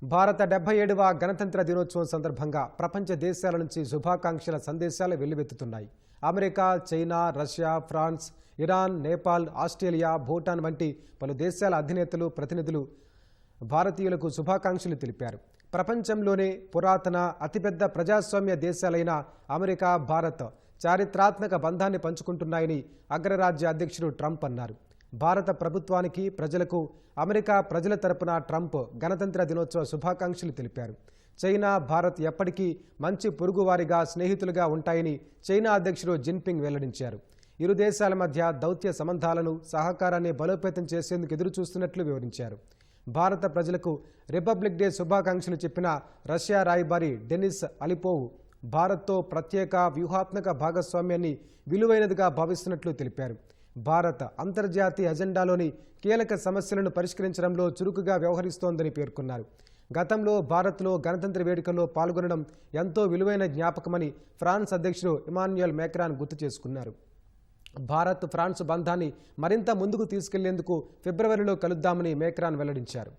భారత 77వ గణతంత్ర దినోత్సవం సందర్భంగా ప్రపంచ దేశాల నుంచి శుభాకాంక్షల సందేశాలు వెల్లువెత్తుతున్నాయి. America, China, Russia, France, Iran, Nepal, Australia, Bhutan వంటి పలు దేశాల అధినేతలు, ప్రతినిధులు భారతీయులకు శుభాకాంక్షలు తెలిపారు. ప్రపంచంలోనే పురాతన అతిపెద్ద ప్రజాస్వామ్య దేశాలైన అమెరికా, భారత్ చారిత్రాత్మక బంధాన్ని పంచుకుంటున్నాయని అగ్రరాజ్య అధ్యక్షుడు ట్రంప్ అన్నారు. భారత ప్రభుత్వానికి, ప్రజలకు అమెరికా ప్రజల తరపున ట్రంప్ గణతంత్ర దినోత్సవ శుభాకాంక్షలు తెలిపారు. చైనా, భారత్ ఎప్పటికీ మంచి పొరుగువారిగా, స్నేహితులుగా ఉంటాయని చైనా అధ్యక్షుడు జిన్పింగ్ వెల్లడించారు. ఇరు దేశాల మధ్య దౌత్య సంబంధాలను, సహకారాన్ని బలోపేతం చేసేందుకు ఎదురుచూస్తున్నట్లు వివరించారు. భారత ప్రజలకు రిపబ్లిక్ డే శుభాకాంక్షలు చెప్పిన రష్యా రాయబారి డెనిస్ అలిపోవ్ భారత్తో ప్రత్యేక వ్యూహాత్మక భాగస్వామ్యాన్ని విలువైనదిగా భావిస్తున్నట్లు తెలిపారు. భారత్ అంతర్జాతీయ ఎజెండాలోని కీలక సమస్యలను పరిష్కరించడంలో చురుకుగా వ్యవహరిస్తోందని పేర్కొన్నారు. గతంలో భారత్లో గణతంత్ర వేడుకల్లో పాల్గొనడం ఎంతో విలువైన జ్ఞాపకమని ఫ్రాన్స్ అధ్యక్షుడు ఇమాన్యుయల్ మేక్రాన్ గుర్తు చేసుకున్నారు. భారత్, ఫ్రాన్స్ బంధాన్ని మరింత ముందుకు తీసుకెళ్లేందుకు ఫిబ్రవరిలో కలుద్దామని మేక్రాన్ వెల్లడించారు.